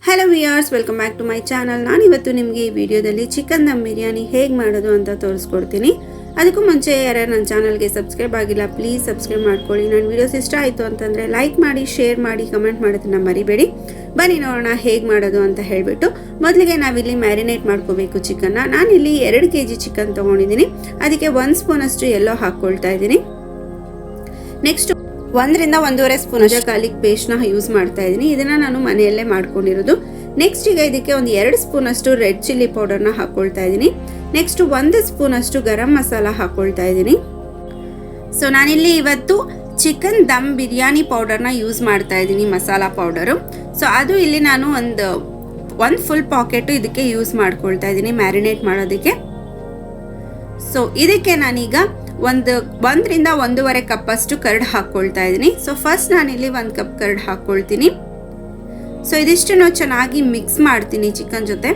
Hello viewers, welcome back to my channel. ನಾನಿವತ್ತು ನಿಮಗೆ ಈ ವಿಡಿಯೋದಲ್ಲಿ ಚಿಕನ್ ದಮ್ ಬಿರಿಯಾನಿ ಹೇಗೆ ಮಾಡೋದು ಅಂತ ತೋರಿಸ್ಕೊಡ್ತೀನಿ. ಅದಕ್ಕೂ ಮುಂಚೆ ಯಾರ್ಯಾರು ನನ್ನ ಚಾನಲ್ಗೆ ಸಬ್ಸ್ಕ್ರೈಬ್ ಆಗಿಲ್ಲ, ಪ್ಲೀಸ್ ಸಬ್ಸ್ಕ್ರೈಬ್ ಮಾಡ್ಕೊಳ್ಳಿ. ನನ್ನ ವಿಡಿಯೋಸ್ ಇಷ್ಟ ಆಯಿತು ಅಂತಂದರೆ ಲೈಕ್ ಮಾಡಿ, ಶೇರ್ ಮಾಡಿ, ಕಮೆಂಟ್ ಮಾಡೋದನ್ನ ಮರಿಬೇಡಿ. ಬನ್ನಿ ನೋಡೋಣ ಹೇಗೆ ಮಾಡೋದು ಅಂತ ಹೇಳಿಬಿಟ್ಟು. ಮೊದಲಿಗೆ ನಾವಿಲ್ಲಿ ಮ್ಯಾರಿನೇಟ್ ಮಾಡ್ಕೋಬೇಕು ಚಿಕನ್ನ. ನಾನಿಲ್ಲಿ 2 kg ಚಿಕನ್ ತೊಗೊಂಡಿದ್ದೀನಿ. ಅದಕ್ಕೆ 1 ಸ್ಪೂನಷ್ಟು ಎಲ್ಲೋ ಹಾಕ್ಕೊಳ್ತಾ ಇದ್ದೀನಿ. ನೆಕ್ಸ್ಟ್ 1 ರಿಂದ 1.5 ಸ್ಪೂನ್ ಗಾರ್ಲಿಕ್ ಪೇಸ್ಟ್ನ ಯೂಸ್ ಮಾಡ್ತಾ ಇದ್ದೀನಿ. ಇದನ್ನು ನಾನು ಮನೆಯಲ್ಲೇ ಮಾಡ್ಕೊಂಡಿರೋದು. ನೆಕ್ಸ್ಟ್ ಈಗ ಇದಕ್ಕೆ ಒಂದು 2 ಸ್ಪೂನಷ್ಟು ರೆಡ್ ಚಿಲ್ಲಿ ಪೌಡರ್ನ ಹಾಕ್ಕೊಳ್ತಾ ಇದ್ದೀನಿ. ನೆಕ್ಸ್ಟ್ 1 ಸ್ಪೂನಷ್ಟು ಗರಂ ಮಸಾಲ ಹಾಕ್ಕೊಳ್ತಾ ಇದ್ದೀನಿ. ಸೊ ನಾನಿಲ್ಲಿ ಇವತ್ತು ಚಿಕನ್ ದಮ್ ಬಿರಿಯಾನಿ ಪೌಡರ್ನ ಯೂಸ್ ಮಾಡ್ತಾ ಇದ್ದೀನಿ, ಮಸಾಲ ಪೌಡರು. ಸೊ ಅದು ಇಲ್ಲಿ ನಾನು ಒಂದು ಫುಲ್ ಪಾಕೆಟು ಇದಕ್ಕೆ ಯೂಸ್ ಮಾಡ್ಕೊಳ್ತಾ ಇದ್ದೀನಿ ಮ್ಯಾರಿನೇಟ್ ಮಾಡೋದಕ್ಕೆ. ಸೊ ಇದಕ್ಕೆ ನಾನೀಗ 1 ರಿಂದ 1.5 ಕಪ್ಪಷ್ಟು ಕರ್ಡ್ ಹಾಕ್ಕೊಳ್ತಾ ಇದ್ದೀನಿ. ಸೊ ಫಸ್ಟ್ ನಾನಿಲ್ಲಿ 1 ಕಪ್ ಕರ್ಡ್ ಹಾಕ್ಕೊಳ್ತೀನಿ. ಸೊ ಇದಿಷ್ಟನ್ನು ಚೆನ್ನಾಗಿ ಮಿಕ್ಸ್ ಮಾಡ್ತೀನಿ ಚಿಕನ್ ಜೊತೆ.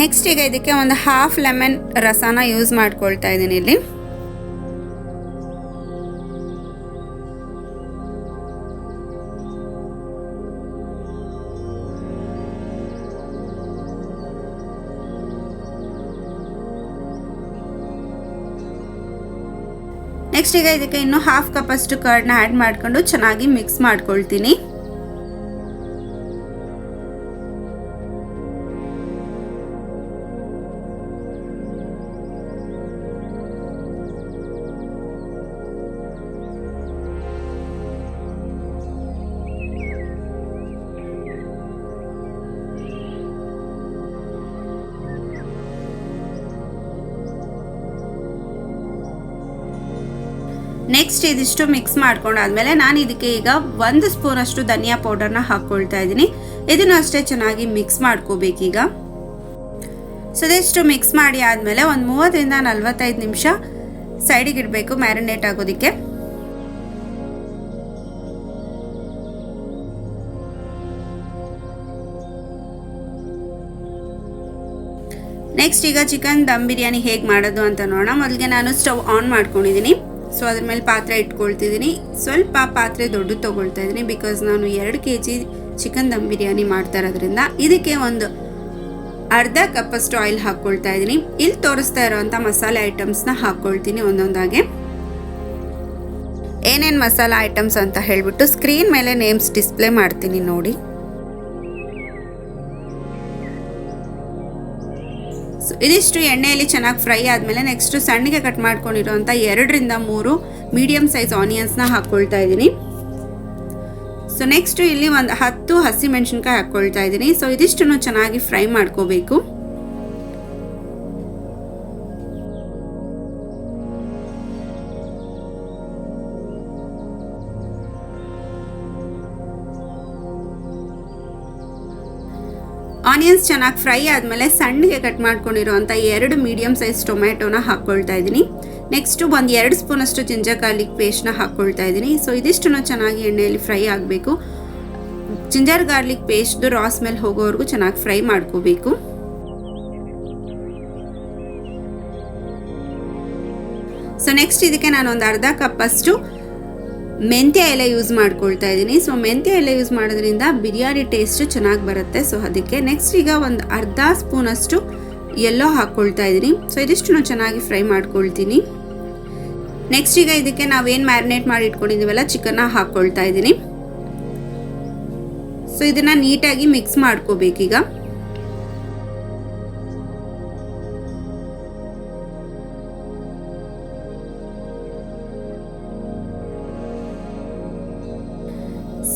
ನೆಕ್ಸ್ಟ್ ಈಗ ಇದಕ್ಕೆ ಒಂದು ಹಾಫ್ ಲೆಮನ್ ರಸನ ಯೂಸ್ ಮಾಡ್ಕೊಳ್ತಾ ಇದ್ದೀನಿ ಇಲ್ಲಿ. ನೆಕ್ಸ್ಟ್ ಈಗ ಇದಕ್ಕೆ ಇನ್ನು ಹಾಫ್ ಕಪ್ ಅಷ್ಟು ಕರ್ಡ್ನ ಆ್ಯಡ್ ಮಾಡ್ಕೊಂಡು ಚೆನ್ನಾಗಿ ಮಿಕ್ಸ್ ಮಾಡ್ಕೊಳ್ತೀನಿ. ನೆಕ್ಸ್ಟ್ ಇದಿಷ್ಟು ಮಿಕ್ಸ್ ಮಾಡ್ಕೊಂಡಾದ್ಮೇಲೆ ನಾನು ಇದಕ್ಕೆ ಈಗ 1 ಸ್ಪೂನಷ್ಟು ಧನಿಯಾ ಪೌಡರ್ನ ಹಾಕ್ಕೊಳ್ತಾ ಇದ್ದೀನಿ. ಇದನ್ನು ಅಷ್ಟೇ ಚೆನ್ನಾಗಿ ಮಿಕ್ಸ್ ಮಾಡ್ಕೋಬೇಕೀಗ. ಸೊ ಇದಿಷ್ಟು ಮಿಕ್ಸ್ ಮಾಡಿ ಆದಮೇಲೆ ಒಂದು 30 ರಿಂದ 45 ನಿಮಿಷ ಸೈಡಿಗೆ ಇಡಬೇಕು ಮ್ಯಾರಿನೇಟ್ ಆಗೋದಕ್ಕೆ. ನೆಕ್ಸ್ಟ್ ಈಗ ಚಿಕನ್ ದಮ್ ಬಿರಿಯಾನಿ ಹೇಗೆ ಮಾಡೋದು ಅಂತ ನೋಡೋಣ. ಮೊದಲಿಗೆ ನಾನು ಸ್ಟವ್ ಆನ್ ಮಾಡ್ಕೊಂಡಿದ್ದೀನಿ. ಸೊ ಅದ್ರ ಮೇಲೆ ಪಾತ್ರೆ ಇಟ್ಕೊಳ್ತಿದ್ದೀನಿ. ಸ್ವಲ್ಪ ಪಾತ್ರೆ ದೊಡ್ಡದು ತೊಗೊಳ್ತಾ ಇದ್ದೀನಿ, ಬಿಕಾಸ್ ನಾನು 2 kg ಚಿಕನ್ ದಮ್ ಬಿರಿಯಾನಿ ಮಾಡ್ತಾ ಇರೋದ್ರಿಂದ. ಇದಕ್ಕೆ ಒಂದು ಅರ್ಧ ಕಪ್ಪಷ್ಟು ಆಯಿಲ್ ಹಾಕ್ಕೊಳ್ತಾ ಇದ್ದೀನಿ. ಇಲ್ಲಿ ತೋರಿಸ್ತಾ ಇರೋವಂಥ ಮಸಾಲೆ ಐಟಮ್ಸ್ನ ಹಾಕ್ಕೊಳ್ತೀನಿ ಒಂದೊಂದಾಗೆ. ಏನೇನು ಮಸಾಲೆ ಐಟಮ್ಸ್ ಅಂತ ಹೇಳ್ಬಿಟ್ಟು ಸ್ಕ್ರೀನ್ ಮೇಲೆ ನೇಮ್ಸ್ ಡಿಸ್ಪ್ಲೇ ಮಾಡ್ತೀನಿ ನೋಡಿ. ಸೊ ಇದಿಷ್ಟು ಎಣ್ಣೆಯಲ್ಲಿ ಚೆನ್ನಾಗಿ ಫ್ರೈ ಆದಮೇಲೆ ನೆಕ್ಸ್ಟು ಸಣ್ಣಗೆ ಕಟ್ ಮಾಡ್ಕೊಂಡಿರೋಂಥ 2 ರಿಂದ 3 ಮೀಡಿಯಮ್ ಸೈಜ್ ಆನಿಯನ್ಸ್ನ ಹಾಕ್ಕೊಳ್ತಾ ಇದ್ದೀನಿ. ಸೊ ನೆಕ್ಸ್ಟು ಇಲ್ಲಿ ಒಂದು 10 ಹಸಿಮೆಣಸಿನ್ಕಾಯಿ ಹಾಕ್ಕೊಳ್ತಾ ಇದ್ದೀನಿ. ಸೊ ಇದಿಷ್ಟನ್ನು ಚೆನ್ನಾಗಿ ಫ್ರೈ ಮಾಡ್ಕೋಬೇಕು. ಆನಿಯನ್ಸ್ ಚೆನ್ನಾಗಿ ಫ್ರೈ ಆದಮೇಲೆ ಸಣ್ಣಗೆ ಕಟ್ ಮಾಡ್ಕೊಂಡಿರೋಂಥ 2 ಮೀಡಿಯಮ್ ಸೈಜ್ ಟೊಮ್ಯಾಟೋನ ಹಾಕ್ಕೊಳ್ತಾ ಇದ್ದೀನಿ. ನೆಕ್ಸ್ಟು ಒಂದು 2 ಸ್ಪೂನಷ್ಟು ಜಿಂಜರ್ ಗಾರ್ಲಿಕ್ ಪೇಸ್ಟ್ನ ಹಾಕ್ಕೊಳ್ತಾ ಇದ್ದೀನಿ. ಸೊ ಇದಿಷ್ಟನ್ನು ಚೆನ್ನಾಗಿ ಎಣ್ಣೆಯಲ್ಲಿ ಫ್ರೈ ಆಗಬೇಕು. ಜಿಂಜರ್ ಗಾರ್ಲಿಕ್ ಪೇಸ್ಟ್ದು ರಾ ಸ್ಮೆಲ್ ಹೋಗೋವರೆಗೂ ಚೆನ್ನಾಗಿ ಫ್ರೈ ಮಾಡ್ಕೋಬೇಕು. ಸೊ ನೆಕ್ಸ್ಟ್ ಇದಕ್ಕೆ ನಾನು ಒಂದು ಅರ್ಧ ಕಪ್ಪಷ್ಟು ಮೆಂತ್ಯ ಎಲೆ ಯೂಸ್ ಮಾಡ್ಕೊಳ್ತಾ ಇದ್ದೀನಿ. ಸೊ ಮೆಂತ್ಯ ಎಲೆ ಯೂಸ್ ಮಾಡೋದ್ರಿಂದ ಬಿರಿಯಾನಿ ಟೇಸ್ಟ್ ಚೆನ್ನಾಗಿ ಬರುತ್ತೆ. ಸೊ ಅದಕ್ಕೆ ನೆಕ್ಸ್ಟ್ ಈಗ ಒಂದು ಅರ್ಧ ಸ್ಪೂನಷ್ಟು ಎಲ್ಲೋ ಹಾಕ್ಕೊಳ್ತಾ ಇದ್ದೀನಿ. ಸೊ ಇದಿಷ್ಟು ಚೆನ್ನಾಗಿ ಫ್ರೈ ಮಾಡ್ಕೊಳ್ತೀನಿ. ನೆಕ್ಸ್ಟ್ ಈಗ ಇದಕ್ಕೆ ನಾವೇನು ಮ್ಯಾರಿನೇಟ್ ಮಾಡಿ ಇಟ್ಕೊಂಡಿದ್ದೀವಲ್ಲ ಚಿಕನ್ನ ಹಾಕ್ಕೊಳ್ತಾ ಇದ್ದೀನಿ. ಸೊ ಇದನ್ನು ನೀಟಾಗಿ ಮಿಕ್ಸ್ ಮಾಡ್ಕೋಬೇಕೀಗ.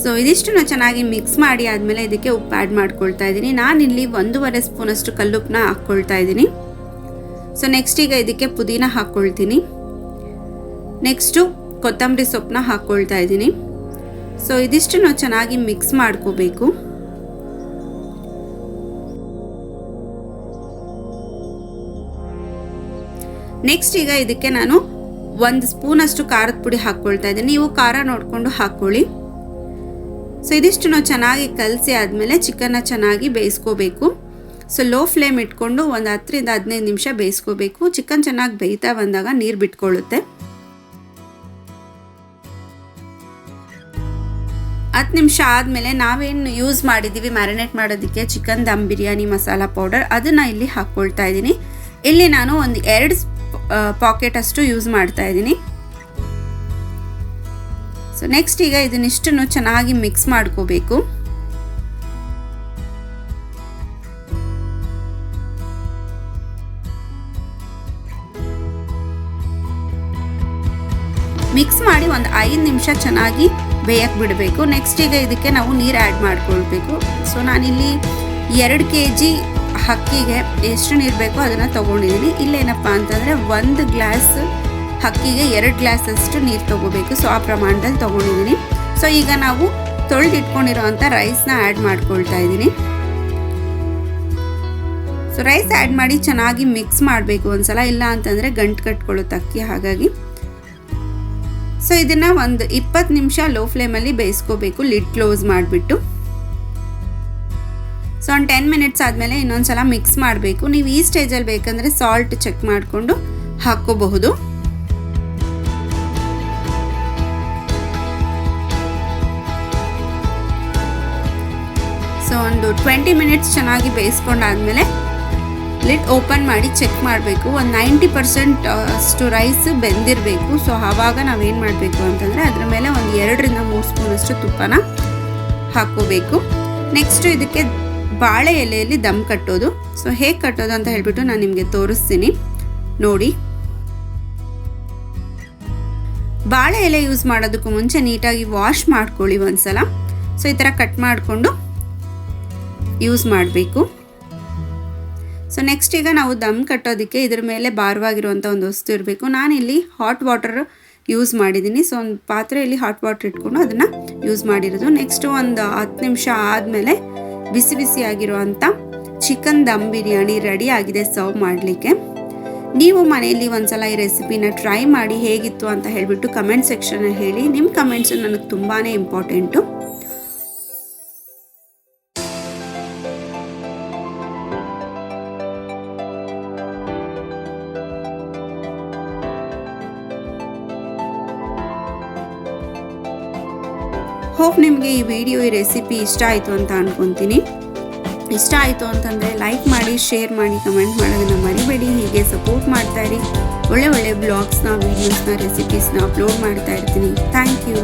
ಸೊ ಇದಿಷ್ಟನ್ನು ಚೆನ್ನಾಗಿ ಮಿಕ್ಸ್ ಮಾಡಿ ಆದಮೇಲೆ ಇದಕ್ಕೆ ಉಪ್ಪು ಆ್ಯಡ್ ಮಾಡ್ಕೊಳ್ತಾ ಇದ್ದೀನಿ. ನಾನಿಲ್ಲಿ 1.5 ಸ್ಪೂನಷ್ಟು ಕಲ್ಲುಪ್ಪನ್ನ ಹಾಕ್ಕೊಳ್ತಾ ಇದ್ದೀನಿ. ಸೊ ನೆಕ್ಸ್ಟ್ ಈಗ ಇದಕ್ಕೆ ಪುದೀನ ಹಾಕ್ಕೊಳ್ತೀನಿ. ನೆಕ್ಸ್ಟು ಕೊತ್ತಂಬರಿ ಸೊಪ್ಪನ್ನ ಹಾಕ್ಕೊಳ್ತಾ ಇದ್ದೀನಿ. ಸೊ ಇದಿಷ್ಟನ್ನು ಚೆನ್ನಾಗಿ ಮಿಕ್ಸ್ ಮಾಡ್ಕೋಬೇಕು. ನೆಕ್ಸ್ಟ್ ಈಗ ಇದಕ್ಕೆ ನಾನು 1 ಸ್ಪೂನಷ್ಟು ಖಾರದ ಪುಡಿ ಹಾಕ್ಕೊಳ್ತಾ ಇದ್ದೀನಿ. ನೀವು ಖಾರ ನೋಡಿಕೊಂಡು ಹಾಕ್ಕೊಳ್ಳಿ. ಸೊ ಇದಿಷ್ಟು ಚೆನ್ನಾಗಿ ಕಲಸಿ ಆದಮೇಲೆ ಚಿಕನ್ನ ಚೆನ್ನಾಗಿ ಬೇಯಿಸ್ಕೋಬೇಕು. ಸೊ ಲೋ ಫ್ಲೇಮ್ ಇಟ್ಕೊಂಡು ಒಂದು 10 ರಿಂದ 15 ನಿಮಿಷ ಬೇಯಿಸ್ಕೋಬೇಕು. ಚಿಕನ್ ಚೆನ್ನಾಗಿ ಬೇಯ್ತಾ ಬಂದಾಗ ನೀರು ಬಿಟ್ಕೊಳ್ಳುತ್ತೆ. 10 ನಿಮಿಷ ಆದಮೇಲೆ ನಾವೇನು ಯೂಸ್ ಮಾಡಿದ್ದೀವಿ ಮ್ಯಾರಿನೇಟ್ ಮಾಡೋದಕ್ಕೆ ಚಿಕನ್ ದಮ್ ಬಿರಿಯಾನಿ ಮಸಾಲ ಪೌಡರ್ ಅದನ್ನು ಇಲ್ಲಿ ಹಾಕ್ಕೊಳ್ತಾ ಇದ್ದೀನಿ. ಇಲ್ಲಿ ನಾನು ಒಂದು 2 ಪಾಕೆಟ್ ಅಷ್ಟು ಯೂಸ್ ಮಾಡ್ತಾ ಇದ್ದೀನಿ. ಸೊ ನೆಕ್ಸ್ಟ್ ಈಗ ಇದನ್ನಿಷ್ಟನ್ನು ಚೆನ್ನಾಗಿ ಮಿಕ್ಸ್ ಮಾಡ್ಕೋಬೇಕು. ಮಿಕ್ಸ್ ಮಾಡಿ ಒಂದು 5 ನಿಮಿಷ ಚೆನ್ನಾಗಿ ಬೇಯಕ್ಕೆ ಬಿಡಬೇಕು. ನೆಕ್ಸ್ಟ್ ಈಗ ಇದಕ್ಕೆ ನಾವು ನೀರು ಆ್ಯಡ್ ಮಾಡ್ಕೊಳ್ಬೇಕು. ಸೊ ನಾನಿಲ್ಲಿ 2 kg ಅಕ್ಕಿಗೆ ಎಷ್ಟು ನೀರು ಬೇಕೋ ಅದನ್ನು ತೊಗೊಂಡಿದ್ದೀನಿ. ಇಲ್ಲೇನಪ್ಪ ಅಂತಂದರೆ 1 ಗ್ಲಾಸ್ ಅಕ್ಕಿಗೆ 2 ಗ್ಲಾಸಷ್ಟು ನೀರು ತೊಗೋಬೇಕು. ಸೊ ಆ ಪ್ರಮಾಣದಲ್ಲಿ ತೊಗೊಂಡಿದ್ದೀನಿ. ಸೊ ಈಗ ನಾವು ತೊಳೆದಿಟ್ಕೊಂಡಿರೋವಂಥ ರೈಸ್ನ ಆ್ಯಡ್ ಮಾಡ್ಕೊಳ್ತಾ ಇದ್ದೀನಿ. ಸೊ ರೈಸ್ ಆ್ಯಡ್ ಮಾಡಿ ಚೆನ್ನಾಗಿ ಮಿಕ್ಸ್ ಮಾಡಬೇಕು ಒಂದ್ಸಲ, ಇಲ್ಲ ಅಂತಂದರೆ ಗಂಟು ಕಟ್ಕೊಳ್ಳುತ್ತೆ ಅಕ್ಕಿ. ಹಾಗಾಗಿ ಸೊ ಇದನ್ನು ಒಂದು 20 ನಿಮಿಷ ಲೋ ಫ್ಲೇಮಲ್ಲಿ ಬೇಯಿಸ್ಕೋಬೇಕು, ಲಿಡ್ ಕ್ಲೋಸ್ ಮಾಡಿಬಿಟ್ಟು. ಸೊ ಒಂದು 10 ಮಿನಿಟ್ಸ್ ಆದಮೇಲೆ ಇನ್ನೊಂದ್ಸಲ ಮಿಕ್ಸ್ ಮಾಡಬೇಕು. ನೀವು ಈ ಸ್ಟೇಜಲ್ಲಿ ಬೇಕಂದರೆ ಸಾಲ್ಟ್ ಚೆಕ್ ಮಾಡಿಕೊಂಡು ಹಾಕ್ಕೋಬಹುದು. ಸೊ ಒಂದು 20 ಮಿನಿಟ್ಸ್ ಚೆನ್ನಾಗಿ ಬೇಯಿಸ್ಕೊಂಡಾದ್ಮೇಲೆ ಲಿಡ್ ಓಪನ್ ಮಾಡಿ ಚೆಕ್ ಮಾಡಬೇಕು. ಒಂದು 90% ಅಷ್ಟು ರೈಸ್ ಬೆಂದಿರಬೇಕು. ಸೊ ಆವಾಗ ನಾವೇನು ಮಾಡಬೇಕು ಅಂತಂದರೆ ಅದರ ಮೇಲೆ ಒಂದು 2 ರಿಂದ 3 ಸ್ಪೂನಷ್ಟು ತುಪ್ಪನ ಹಾಕ್ಕೋಬೇಕು. ನೆಕ್ಸ್ಟು ಇದಕ್ಕೆ ಬಾಳೆ ಎಲೆಯಲ್ಲಿ ದಮ್ ಕಟ್ಟೋದು. ಸೊ ಹೇಗೆ ಕಟ್ಟೋದು ಅಂತ ಹೇಳ್ಬಿಟ್ಟು ನಾನು ನಿಮಗೆ ತೋರಿಸ್ತೀನಿ ನೋಡಿ. ಬಾಳೆ ಎಲೆ ಯೂಸ್ ಮಾಡೋದಕ್ಕೂ ಮುಂಚೆ ನೀಟಾಗಿ ವಾಶ್ ಮಾಡ್ಕೊಳ್ಳಿ ಒಂದ್ಸಲ. ಸೊ ಈ ಥರ ಕಟ್ ಮಾಡಿಕೊಂಡು ಯೂಸ್ ಮಾಡಬೇಕು. ಸೊ ನೆಕ್ಸ್ಟ್ ಈಗ ನಾವು ದಮ್ ಕಟ್ಟೋದಕ್ಕೆ ಇದ್ರ ಮೇಲೆ ಭಾರವಾಗಿರುವಂಥ ಒಂದು ವಸ್ತು ಇರಬೇಕು. ನಾನಿಲ್ಲಿ ಹಾಟ್ ವಾಟರ್ ಯೂಸ್ ಮಾಡಿದ್ದೀನಿ. ಸೊ ಒಂದು ಪಾತ್ರೆಯಲ್ಲಿ ಹಾಟ್ ವಾಟರ್ ಇಟ್ಕೊಂಡು ಅದನ್ನು ಯೂಸ್ ಮಾಡಿರೋದು. ನೆಕ್ಸ್ಟು ಒಂದು 10 ನಿಮಿಷ ಆದಮೇಲೆ ಬಿಸಿ ಬಿಸಿಯಾಗಿರುವಂಥ ಚಿಕನ್ ದಮ್ ಬಿರಿಯಾನಿ ರೆಡಿ ಆಗಿದೆ ಸರ್ವ್ ಮಾಡಲಿಕ್ಕೆ. ನೀವು ಮನೆಯಲ್ಲಿ ಒಂದ್ಸಲ ಈ ರೆಸಿಪಿನ ಟ್ರೈ ಮಾಡಿ ಹೇಗಿತ್ತು ಅಂತ ಹೇಳಿಬಿಟ್ಟು ಕಮೆಂಟ್ ಸೆಕ್ಷನಲ್ಲಿ ಹೇಳಿ. ನಿಮ್ಮ ಕಮೆಂಟ್ಸು ನನಗೆ ತುಂಬಾ ಇಂಪಾರ್ಟೆಂಟು. ಹೋಪ್ ನಿಮಗೆ ಈ ವಿಡಿಯೋ ಈ ರೆಸಿಪಿ ಇಷ್ಟ ಆಯಿತು ಅಂತ ಅಂದ್ಕೊತೀನಿ. ಇಷ್ಟ ಆಯಿತು ಅಂತಂದರೆ ಲೈಕ್ ಮಾಡಿ, ಶೇರ್ ಮಾಡಿ, ಕಮೆಂಟ್ ಮಾಡೋದನ್ನು ಮರಿಬೇಡಿ. ಹೀಗೆ ಸಪೋರ್ಟ್ ಮಾಡ್ತಾಯಿರಿ. ಒಳ್ಳೆ ಒಳ್ಳೆ ಬ್ಲಾಗ್ಸ್ನ, ವೀಡಿಯೋಸ್ನ, ರೆಸಿಪೀಸ್ನ ಅಪ್ಲೋಡ್ ಮಾಡ್ತಾ ಇರ್ತೀನಿ. Thank you.